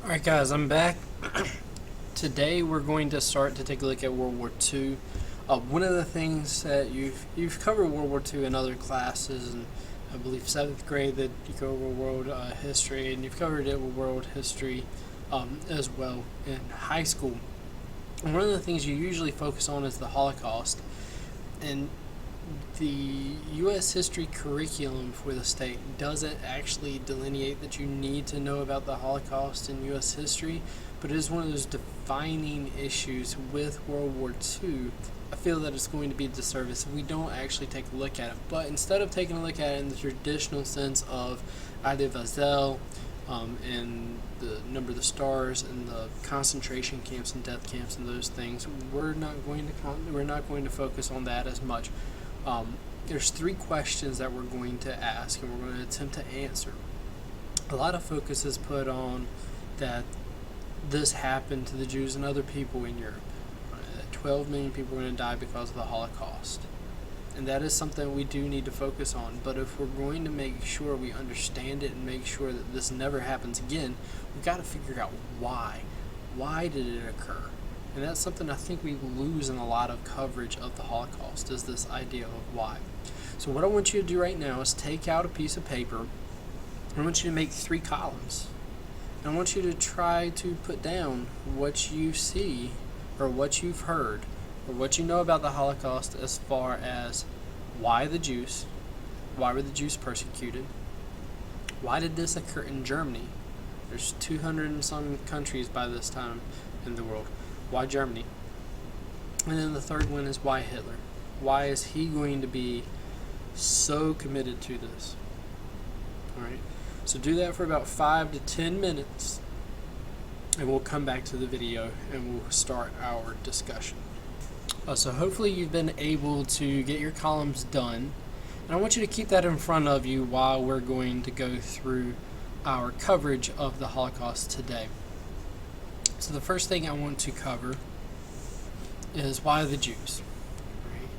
Alright guys, I'm back. Today we're going to start to take a look at World War II. One of the things that you've covered World War II in other classes, and I believe 7th grade that you go over world history, and you've covered it with world history as well in high school. And one of the things you usually focus on is the Holocaust. And the U.S. history curriculum for the state doesn't actually delineate that you need to know about the Holocaust in U.S. history, but it is one of those defining issues with World War II. I feel that it's going to be a disservice if we don't actually take a look at it. But instead of taking a look at it in the traditional sense of Ida Vazel and the number of the stars and the concentration camps and death camps and those things, we're not going to focus on that as much. There's 3 questions that we're going to ask and we're going to attempt to answer. A lot of focus is put on that this happened to the Jews and other people in Europe. That 12 million people are going to die because of the Holocaust. And that is something we do need to focus on. But if we're going to make sure we understand it and make sure that this never happens again, we've got to figure out why. Why did it occur? And that's something I think we lose in a lot of coverage of the Holocaust, is this idea of why. So what I want you to do right now is take out a piece of paper, and I want you to make 3 columns. And I want you to try to put down what you see, or what you've heard, or what you know about the Holocaust as far as why the Jews, why were the Jews persecuted, why did this occur in Germany? There's 200 and some countries by this time in the world. Why Germany? And then the third one is why Hitler? Why is he going to be so committed to this? Alright, so do that for about 5 to 10 minutes, and we'll come back to the video and we'll start our discussion. So hopefully you've been able to get your columns done, and I want you to keep that in front of you while we're going to go through our coverage of the Holocaust today. So the first thing I want to cover is why the Jews. Right?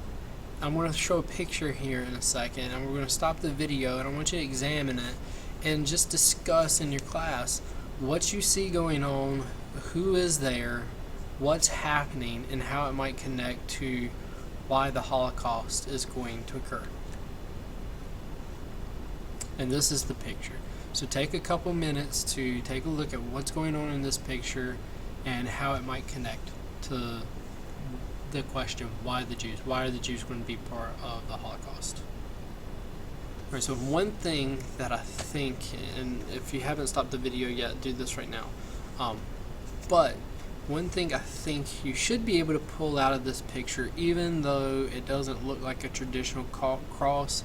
I'm going to show a picture here in a second, and we're going to stop the video, and I want you to examine it and just discuss in your class what you see going on, who is there, what's happening, and how it might connect to why the Holocaust is going to occur. And this is the picture. So take a couple minutes to take a look at what's going on in this picture and how it might connect to the question, why the Jews? Why are the Jews going to be part of the Holocaust? Alright, so one thing that I think, and if you haven't stopped the video yet, do this right now. But one thing I think you should be able to pull out of this picture, even though it doesn't look like a traditional cross,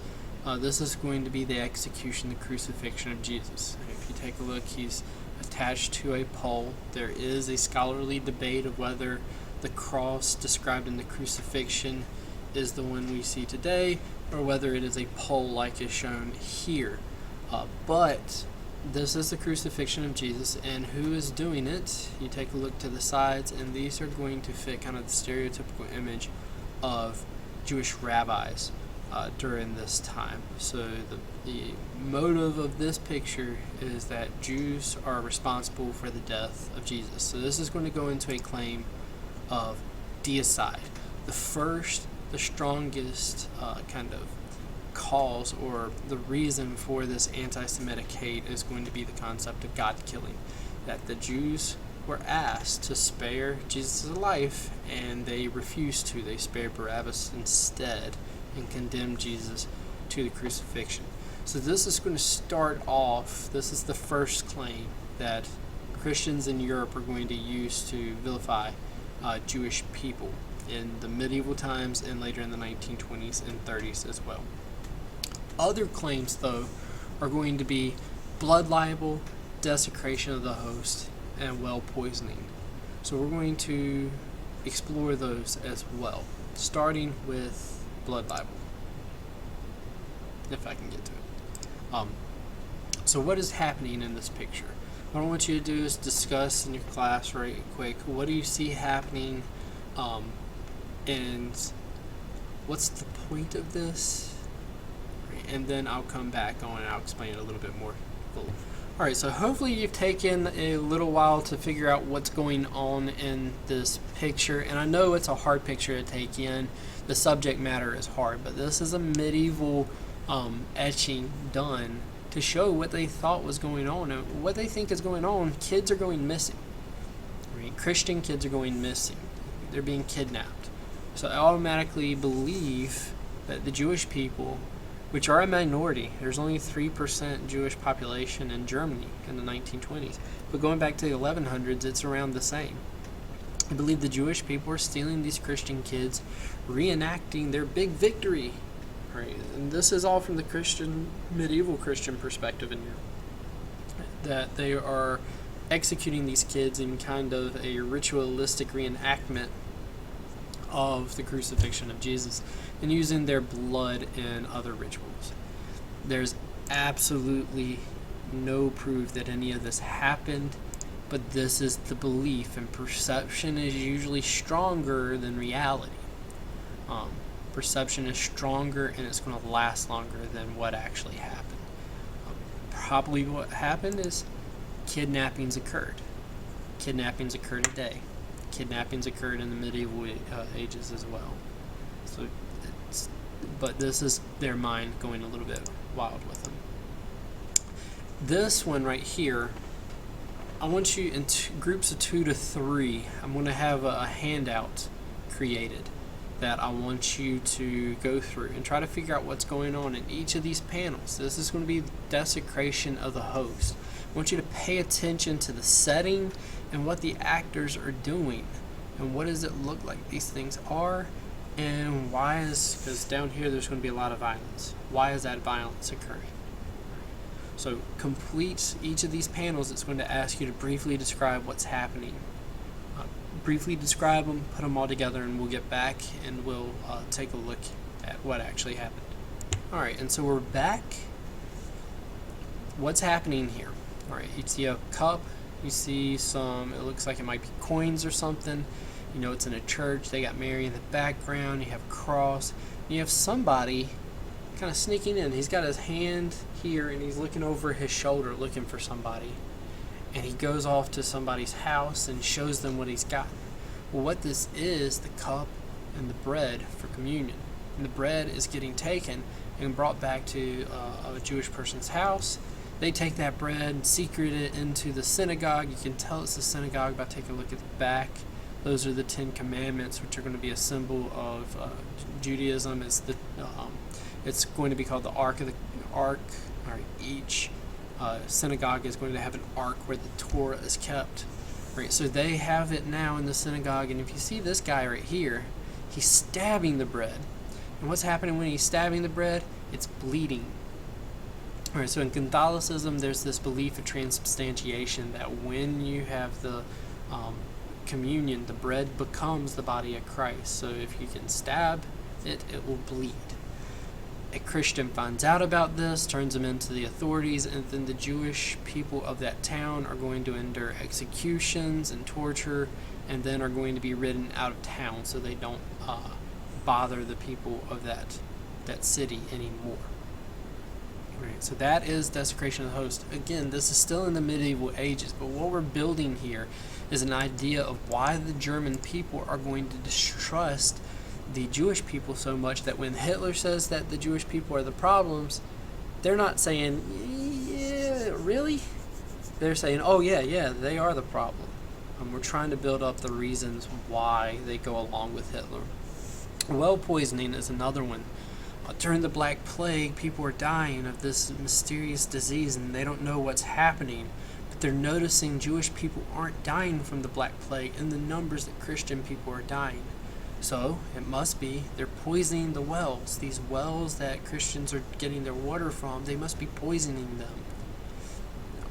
this is going to be the execution, the crucifixion of Jesus. If you take a look, he's attached to a pole. There is a scholarly debate of whether the cross described in the crucifixion is the one we see today, or whether it is a pole like is shown here. But this is the crucifixion of Jesus, and who is doing it? You take a look to the sides, and these are going to fit kind of the stereotypical image of Jewish rabbis during this time. So the motive of this picture is that Jews are responsible for the death of Jesus. So this is going to go into a claim of deicide. The first, the strongest kind of cause or the reason for this anti-Semitic hate is going to be the concept of God killing. That the Jews were asked to spare Jesus' life, and they refused to. They spared Barabbas instead and condemned Jesus to the crucifixion. So this is going to start off, this is the first claim that Christians in Europe are going to use to vilify Jewish people in the medieval times and later in the 1920s and 30s as well. Other claims, though, are going to be blood libel, desecration of the host, and well poisoning. So we're going to explore those as well, starting with blood libel, if I can get to it. So what is happening in this picture? What I want you to do is discuss in your class right quick, what do you see happening, and what's the point of this? And then I'll come back on and I'll explain it a little bit more fully. Alright, so hopefully you've taken a little while to figure out what's going on in this picture, and I know it's a hard picture to take in. The subject matter is hard, but this is a medieval etching done to show what they thought was going on and what they think is going on. Kids are going missing. Right? Christian kids are going missing. They're being kidnapped. So I automatically believe that the Jewish people, which are a minority. There's only 3% Jewish population in Germany in the 1920s. But going back to the 1100s, it's around the same. I believe the Jewish people are stealing these Christian kids, reenacting their big victory. Right? And this is all from the medieval Christian perspective in here. That they are executing these kids in kind of a ritualistic reenactment of the crucifixion of Jesus and using their blood in other rituals. There's absolutely no proof that any of this happened, but this is the belief, and perception is usually stronger than reality. Perception is stronger, and it's going to last longer than what actually happened. Probably what happened is kidnappings occurred. Kidnappings occur today. Kidnappings occurred in the medieval ages as well. So, but this is their mind going a little bit wild with them. This one right here, I want you in groups of 2 to 3. I'm going to have a handout created that I want you to go through and try to figure out what's going on in each of these panels. This is going to be desecration of the host. I want you to pay attention to the setting and what the actors are doing and what does it look like these things are, and why is, because down here there's going to be a lot of violence. Why is that violence occurring? So complete each of these panels. It's going to ask you to briefly describe what's happening. Briefly describe them, put them all together, and we'll get back and we'll take a look at what actually happened. Alright, and so we're back. What's happening here? Alright, you see a cup, you see some, it looks like it might be coins or something. You know it's in a church, they got Mary in the background, you have a cross, you have somebody kind of sneaking in. He's got his hand here and he's looking over his shoulder looking for somebody. And he goes off to somebody's house and shows them what he's got. Well, what this is, the cup and the bread for communion. And the bread is getting taken and brought back to a Jewish person's house. They take that bread and secret it into the synagogue. You can tell it's the synagogue by taking a look at the back. Those are the 10 Commandments, which are going to be a symbol of Judaism. It's going to be called the Ark of the Ark. All right, each synagogue is going to have an ark where the Torah is kept. Right, so they have it now in the synagogue, and if you see this guy right here, he's stabbing the bread. And what's happening when he's stabbing the bread? It's bleeding. All right, so in Catholicism, there's this belief of transubstantiation that when you have the communion, the bread becomes the body of Christ. So if you can stab it, it will bleed. A Christian finds out about this, turns him into the authorities, and then the Jewish people of that town are going to endure executions and torture, and then are going to be ridden out of town so they don't bother the people of that city anymore. Right, so that is desecration of the host. Again, this is still in the medieval ages, but what we're building here is an idea of why the German people are going to distrust the Jewish people so much that when Hitler says that the Jewish people are the problems, they're not saying, yeah, really? They're saying, oh, yeah, they are the problem. We're trying to build up the reasons why they go along with Hitler. Well poisoning is another one. During the Black Plague, people are dying of this mysterious disease and they don't know what's happening. But they're noticing Jewish people aren't dying from the Black Plague in the numbers that Christian people are dying. So it must be they're poisoning the wells. These wells that Christians are getting their water from, they must be poisoning them.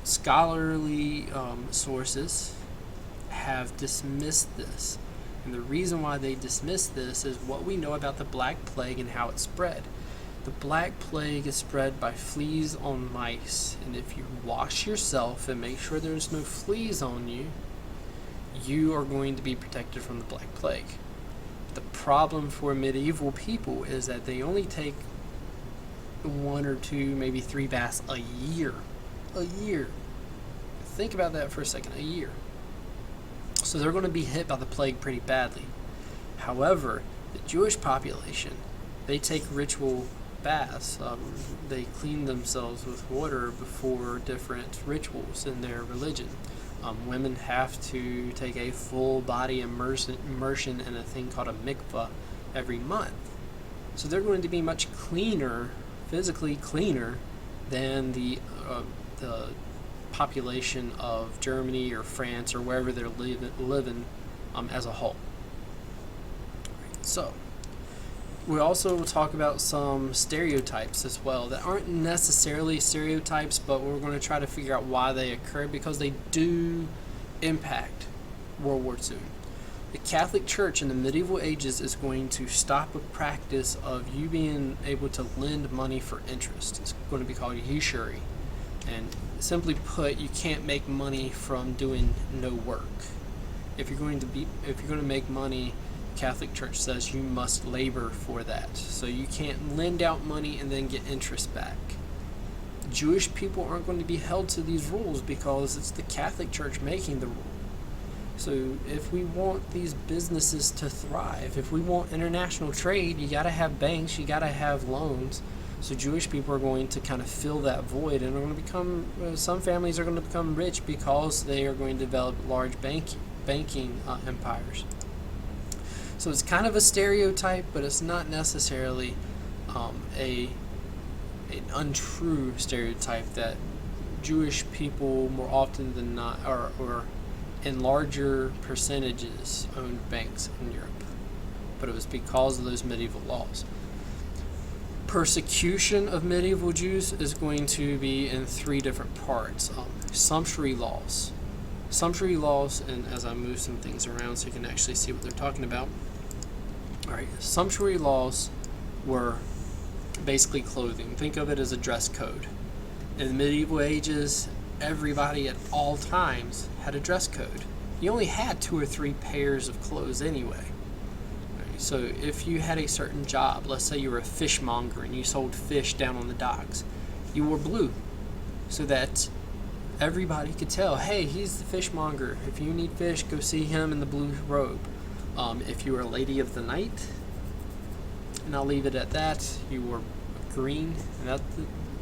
Scholarly sources have dismissed this. And the reason why they dismiss this is what we know about the Black Plague and how it spread. The Black Plague is spread by fleas on mice. And if you wash yourself and make sure there's no fleas on you, you are going to be protected from the Black Plague. The problem for medieval people is that they only take 1 or 2, maybe 3 baths a year. think about that for a second, a year. So they're going to be hit by the plague pretty badly. However, the Jewish population, they take ritual baths. They clean themselves with water before different rituals in their religion. Women have to take a full body immersion in a thing called a mikvah every month. So they're going to be much cleaner, physically cleaner, than the population of Germany or France or wherever they're living as a whole. So, we also will talk about some stereotypes as well that aren't necessarily stereotypes, but we're going to try to figure out why they occur, because they do impact World War II. The Catholic Church in the medieval ages is going to stop a practice of you being able to lend money for interest. It's going to be called usury. And simply put, you can't make money from doing no work. If you're going to make money, Catholic Church says you must labor for that. So you can't lend out money and then get interest back. Jewish people aren't going to be held to these rules because it's the Catholic Church making the rule. So if we want these businesses to thrive, if we want international trade, you got to have banks, you got to have loans. So Jewish people are going to kind of fill that void, and are going to become, some families are going to become rich because they are going to develop large banking empires. So it's kind of a stereotype, but it's not necessarily an untrue stereotype that Jewish people more often than not, or in larger percentages, owned banks in Europe. But it was because of those medieval laws. Persecution of medieval Jews is going to be in three different parts. Sumptuary laws. Sumptuary laws, and as I move some things around so you can actually see what they're talking about. Alright, sumptuary laws were basically clothing. Think of it as a dress code. In the medieval ages, everybody at all times had a dress code. You only had 2 or 3 pairs of clothes anyway. Right, so if you had a certain job, let's say you were a fishmonger and you sold fish down on the docks, you wore blue so that everybody could tell, hey, he's the fishmonger. If you need fish, go see him in the blue robe. If you were a lady of the night, and I'll leave it at that, you wore green, and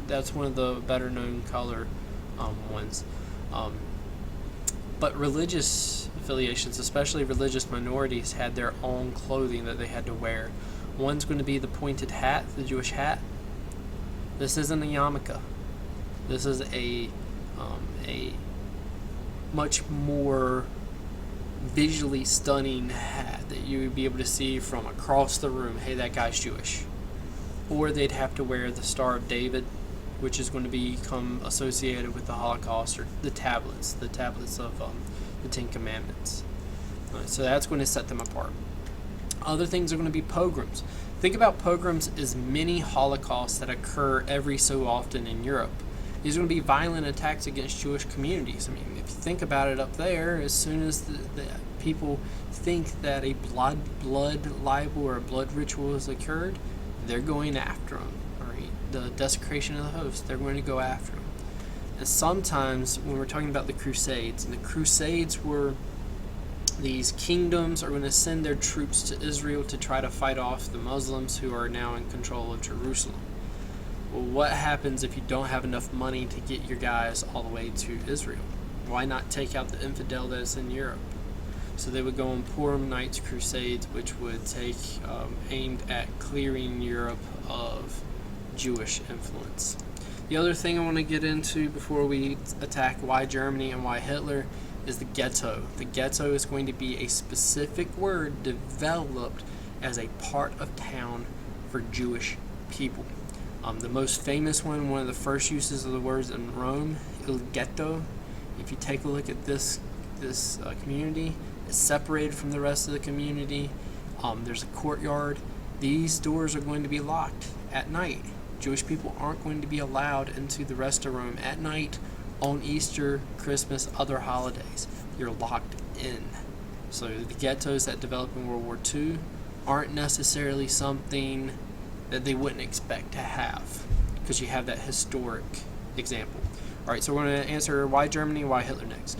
that's one of the better known color ones. But religious affiliations, especially religious minorities, had their own clothing that they had to wear. One's going to be the pointed hat, the Jewish hat. This isn't a yarmulke. This is a much more visually stunning hat that you would be able to see from across the room. Hey, that guy's Jewish. Or they'd have to wear the Star of David, which is going to become associated with the Holocaust, or the tablets of the Ten Commandments. So that's going to set them apart. Other things are going to be pogroms. Think about pogroms as mini holocausts that occur every so often in Europe. These are going to be violent attacks against Jewish communities. I mean, if you think about it up there, as soon as the people think that a blood libel or a blood ritual has occurred, they're going after them. Right? The desecration of the host, they're going to go after them. And sometimes when we're talking about the Crusades, and the Crusades were these kingdoms are going to send their troops to Israel to try to fight off the Muslims who are now in control of Jerusalem. Well, what happens if you don't have enough money to get your guys all the way to Israel? Why not take out the infidel that is in Europe? So they would go on Purim Nights crusades, which would take aimed at clearing Europe of Jewish influence. The other thing I want to get into before we attack why Germany and why Hitler is the ghetto. The ghetto is going to be a specific word developed as a part of town for Jewish people. The most famous one of the first uses of the words in Rome, il ghetto. If you take a look at this community, it's separated from the rest of the community. There's a courtyard. These doors are going to be locked at night. Jewish people aren't going to be allowed into the rest of Rome at night on Easter, Christmas, other holidays. You're locked in. So the ghettos that develop in World War II aren't necessarily something that they wouldn't expect to have, because you have that historic example. All right, so we're going to answer why Germany, why Hitler next.